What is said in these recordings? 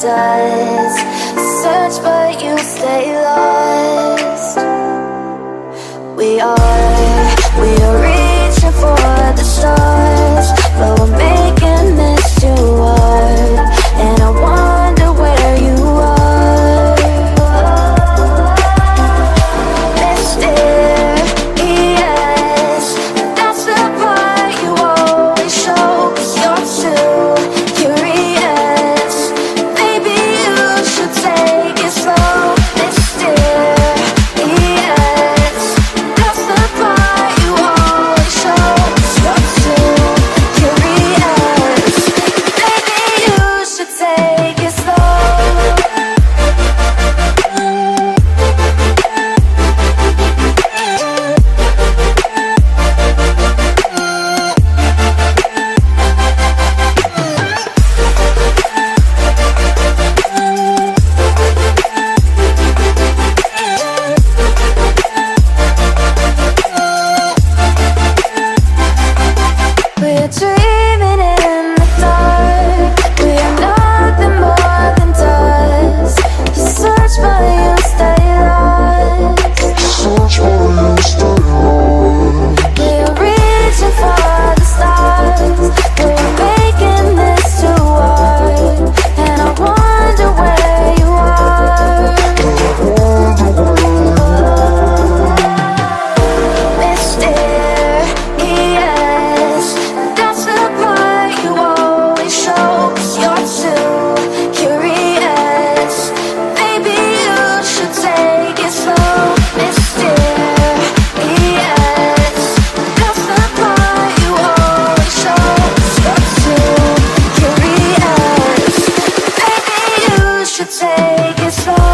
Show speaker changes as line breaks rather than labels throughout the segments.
does. Search but you stay lost. We are reaching for the stars, but we're making this too hard. And I wonder where you are. Mysterious, that's the part you always show. 'Cause you're too curious. Maybe you should take it slow. Mysterious, that's the part you always show. 'Cause you're too curious. Maybe you should take it slow. We're dreaming in the dark. We are nothing more than dust. You search but you stay lost. We are reaching for the stars, but we're making this too hard. And I wonder where you are. Mysterious, that's the part you always show. 'Cause you're too curious. Maybe you should take it slow. Mysterious, that's the part you always show. 'Cause you're too curious. Maybe you should take it slow.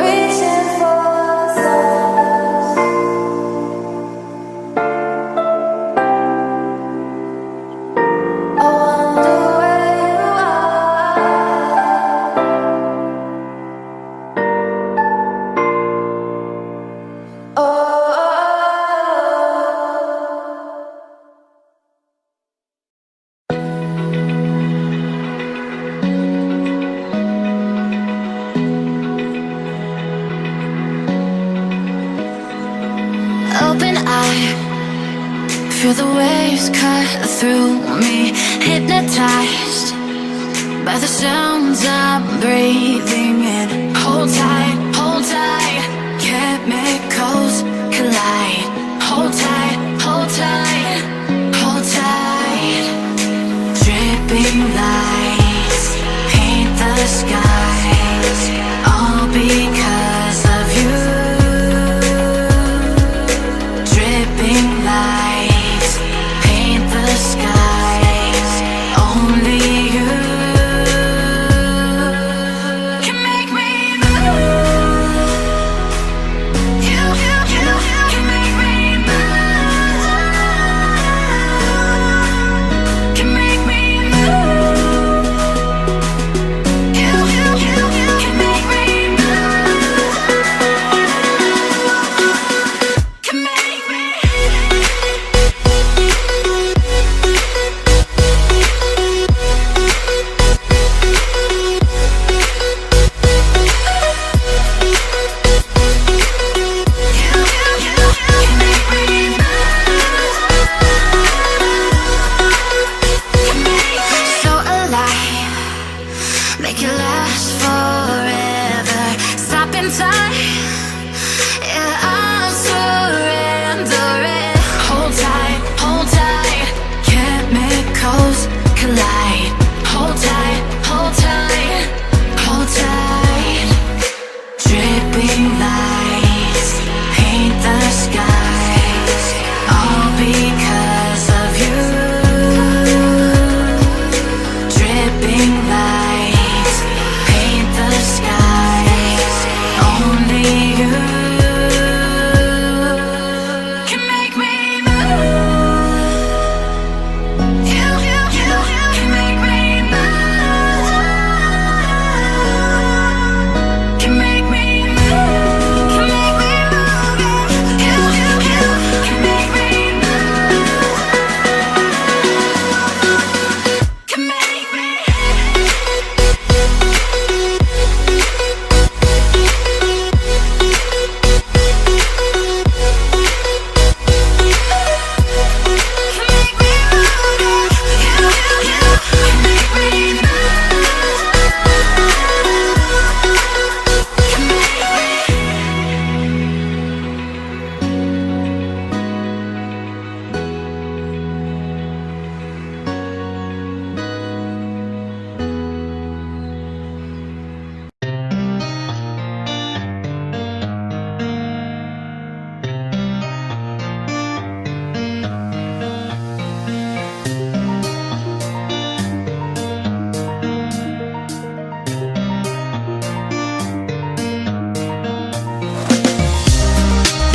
Reaching for stars. I wonder where you are. Oh.
Open eye, feel the waves cut through me. Hypnotized by the sounds I'm breathing in. Hold tight, chemicals collide. Hold tight, hold tight, hold tight. Dripping lights paint the skies, all because of you. Dripping lights paint the skies, only you can make me move. You can make me move. Can make me move. You can make me move. Can make me. So alive, make it last forever. Stop in time, yeah.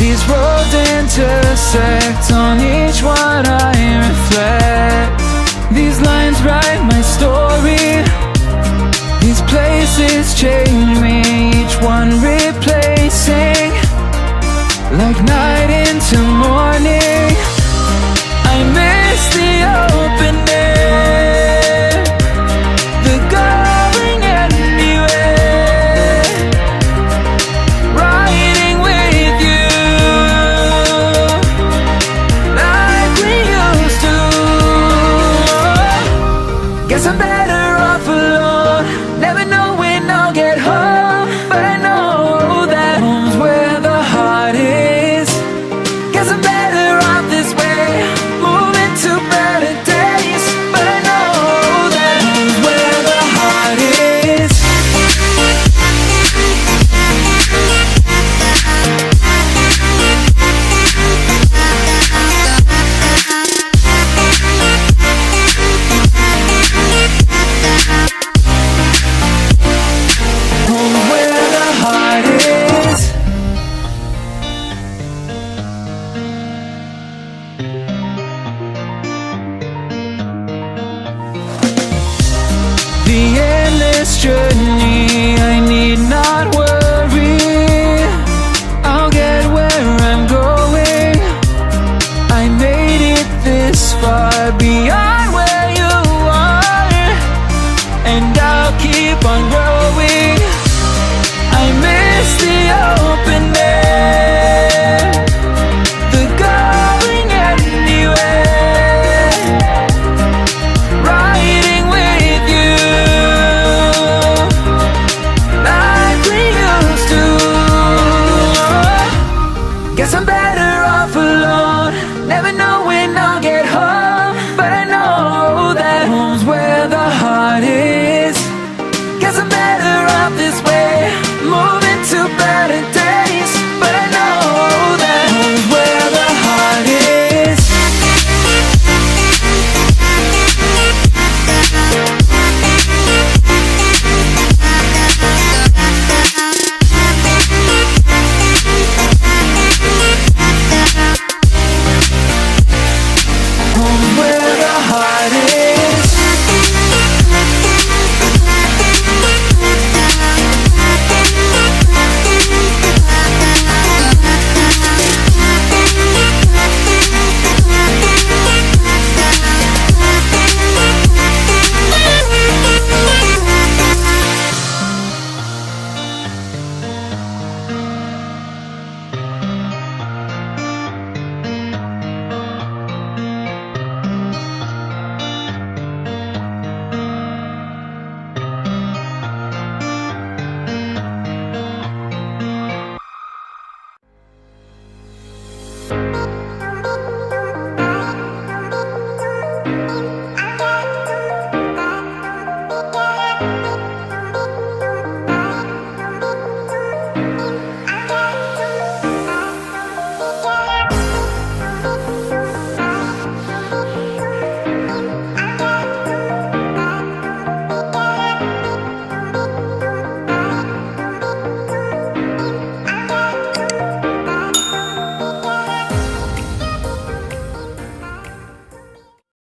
These roads intersect, on each one I reflect. These lines write my story, these places change me.